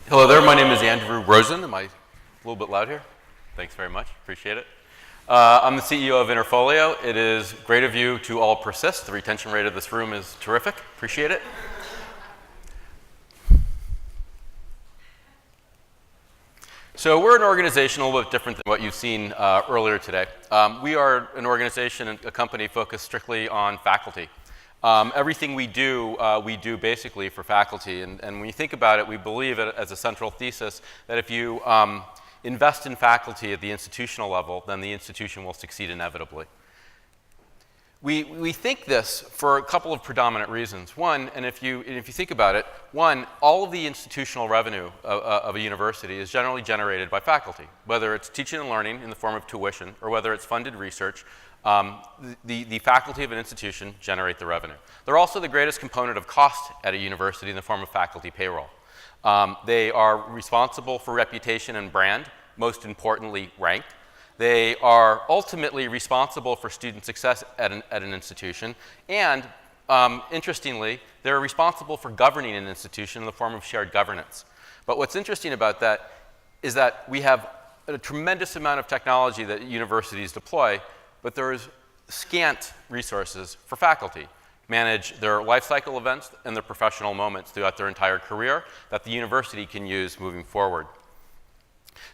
Hello there, my name is Andrew Rosen. Am I a little bit loud here? Thanks very much, appreciate it. I'm the CEO of Interfolio. It is great of you to all persist. The retention rate of this room is terrific, appreciate it. So we're an organization a little bit different than what you've seen earlier today. We are an organization, a company focused strictly on faculty. Everything we do basically for faculty. And when you think about it, we believe as a central thesis that if you invest in faculty at the institutional level, then the institution will succeed inevitably. We think this for a couple of predominant reasons. One, and if you think about it, one, all of the institutional revenue of a university is generally generated by faculty, whether it's teaching and learning in the form of tuition or whether it's funded research. The faculty of an institution generate the revenue. They're also the greatest component of cost at a university in the form of faculty payroll. They are responsible for reputation and brand, most importantly rank. They are ultimately responsible for student success at an institution, and interestingly, they're responsible for governing an institution in the form of shared governance. But what's interesting about that is that we have a tremendous amount of technology that universities deploy, but there is scant resources for faculty to manage their life cycle events and their professional moments throughout their entire career that the university can use moving forward.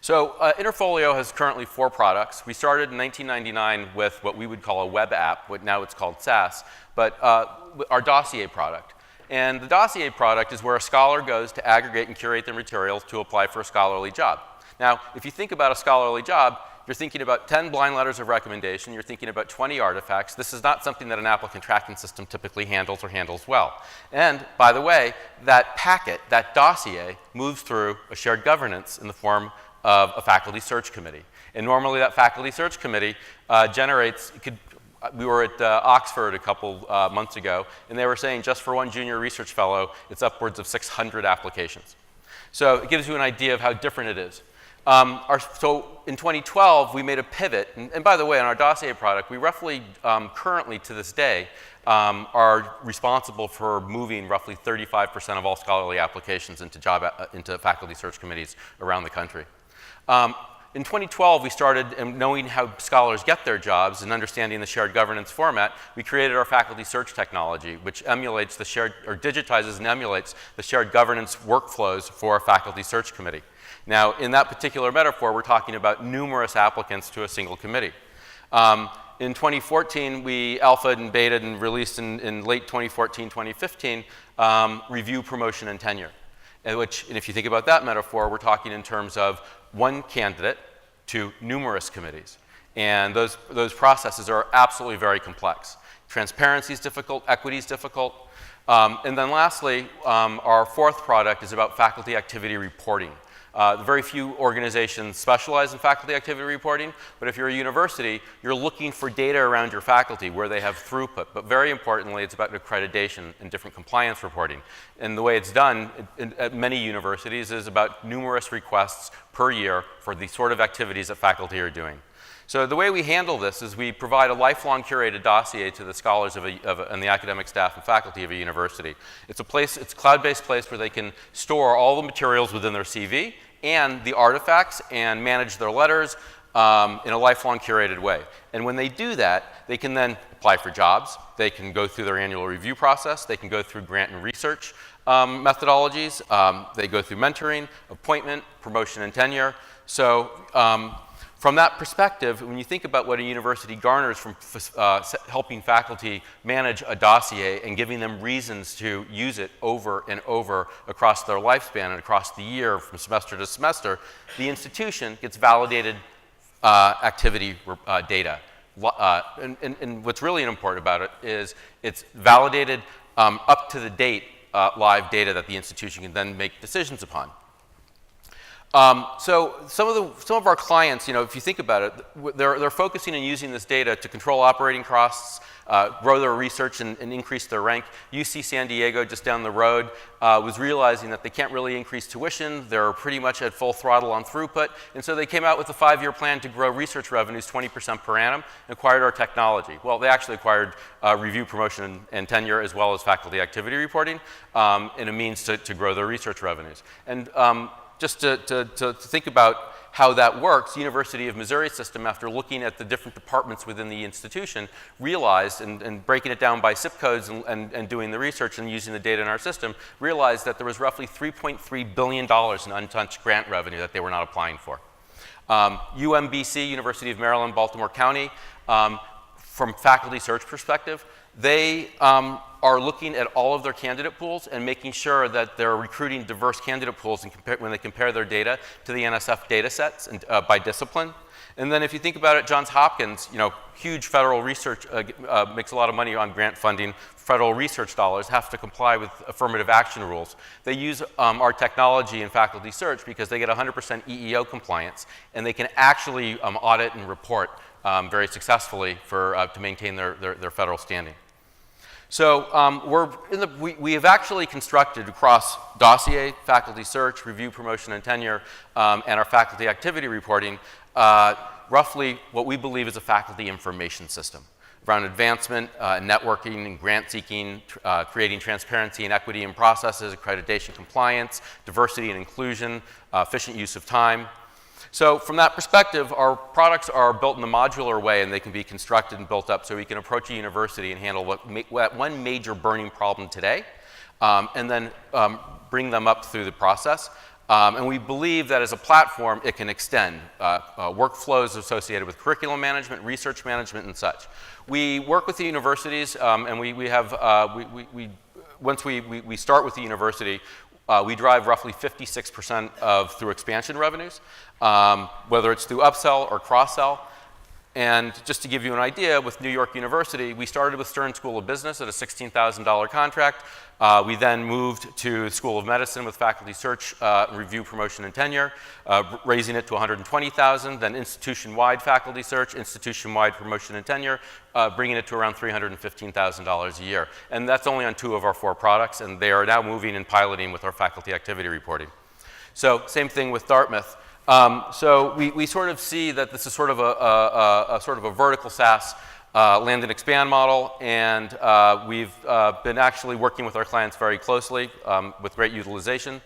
So Interfolio has currently 4 products. We started in 1999 with what we would call a web app, what now it's called SaaS, but our dossier product. And the dossier product is where a scholar goes to aggregate and curate their materials to apply for a scholarly job. Now, if you think about a scholarly job, you're thinking about 10 blind letters of recommendation, you're thinking about 20 artifacts. This is not something that an applicant tracking system typically handles or handles well. And by the way, that packet, that dossier, moves through a shared governance in the form of a faculty search committee. And normally that faculty search committee we were at Oxford a couple months ago, and they were saying just for one junior research fellow, it's upwards of 600 applications. So it gives you an idea of how different it is. So in 2012, we made a pivot, and by the way, on our dossier product, we roughly, currently to this day, are responsible for moving roughly 35% of all scholarly applications into faculty search committees around the country. In 2012, we started, knowing how scholars get their jobs and understanding the shared governance format, we created our faculty search technology, which emulates the shared, or digitizes and emulates the shared governance workflows for a faculty search committee. Now, in that particular metaphor, we're talking about numerous applicants to a single committee. In 2014, we alphaed and betaed and released in late 2014, 2015, review, promotion, and tenure. And if you think about that metaphor, we're talking in terms of one candidate to numerous committees. And those processes are absolutely very complex. Transparency is difficult, equity is difficult. And then lastly, our 4th product is about faculty activity reporting. Very few organizations specialize in faculty activity reporting, but if you're a university, you're looking for data around your faculty where they have throughput. But very importantly, it's about accreditation and different compliance reporting. And the way it's done at many universities is about numerous requests per year for the sort of activities that faculty are doing. So the way we handle this is we provide a lifelong curated dossier to the scholars and the academic staff and faculty of a university. It's a cloud-based place where they can store all the materials within their CV and the artifacts and manage their letters in a lifelong curated way. And when they do that, they can then apply for jobs. They can go through their annual review process. They can go through grant and research methodologies. They go through mentoring, appointment, promotion, and tenure. So from that perspective, when you think about what a university garners from helping faculty manage a dossier and giving them reasons to use it over and over across their lifespan and across the year from semester to semester, the institution gets validated activity data. And what's really important about it is it's validated up to the date live data that the institution can then make decisions upon. So some of our clients, if you think about it, they're focusing on using this data to control operating costs, grow their research and increase their rank. UC San Diego, just down the road, was realizing that they can't really increase tuition. They're pretty much at full throttle on throughput. And so they came out with a 5-year plan to grow research revenues 20% per annum and acquired our technology. Well, they actually acquired review, promotion, and tenure, as well as faculty activity reporting in a means to grow their research revenues. And just to think about how that works, University of Missouri system, after looking at the different departments within the institution, realized, and breaking it down by zip codes and doing the research and using the data in our system, realized that there was roughly $3.3 billion in untouched grant revenue that they were not applying for. UMBC, University of Maryland, Baltimore County, from faculty search perspective, they are looking at all of their candidate pools and making sure that they're recruiting diverse candidate pools and when they compare their data to the NSF data sets and, by discipline. And then if you think about it, Johns Hopkins, huge federal research, makes a lot of money on grant funding. Federal research dollars have to comply with affirmative action rules. They use our technology in faculty search because they get 100% EEO compliance, and they can actually audit and report very successfully to maintain their federal standing. So we have actually constructed across dossier, faculty search, review, promotion, and tenure, and our faculty activity reporting, roughly what we believe is a faculty information system around advancement, networking, and grant seeking, creating transparency and equity in processes, accreditation compliance, diversity and inclusion, efficient use of time. So from that perspective, our products are built in a modular way, and they can be constructed and built up so we can approach a university and handle one major burning problem today, and then bring them up through the process. And we believe that as a platform, it can extend workflows associated with curriculum management, research management, and such. We work with the universities, and once we start with the university, we drive roughly 56% through expansion revenues, whether it's through upsell or cross-sell. And just to give you an idea, with New York University, we started with Stern School of Business at a $16,000 contract. We then moved to School of Medicine with faculty search, review, promotion, and tenure, raising it to $120,000. Then institution-wide faculty search, institution-wide promotion and tenure, bringing it to around $315,000 a year. And that's only on 2 of our 4 products, and they are now moving and piloting with our faculty activity reporting. So same thing with Dartmouth. So we sort of see that this is sort of a vertical SaaS land and expand model, and we've been actually working with our clients very closely with great utilization.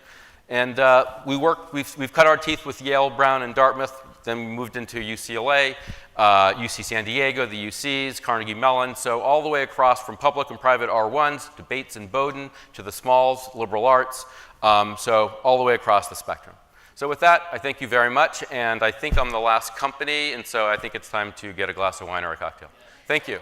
And we've cut our teeth with Yale, Brown, and Dartmouth. Then we moved into UCLA, UC San Diego, the UCs, Carnegie Mellon. So all the way across from public and private R1s to Bates and Bowdoin to the smalls, liberal arts. So all the way across the spectrum. So with that, I thank you very much, and I think I'm the last company, and so I think it's time to get a glass of wine or a cocktail. Thank you.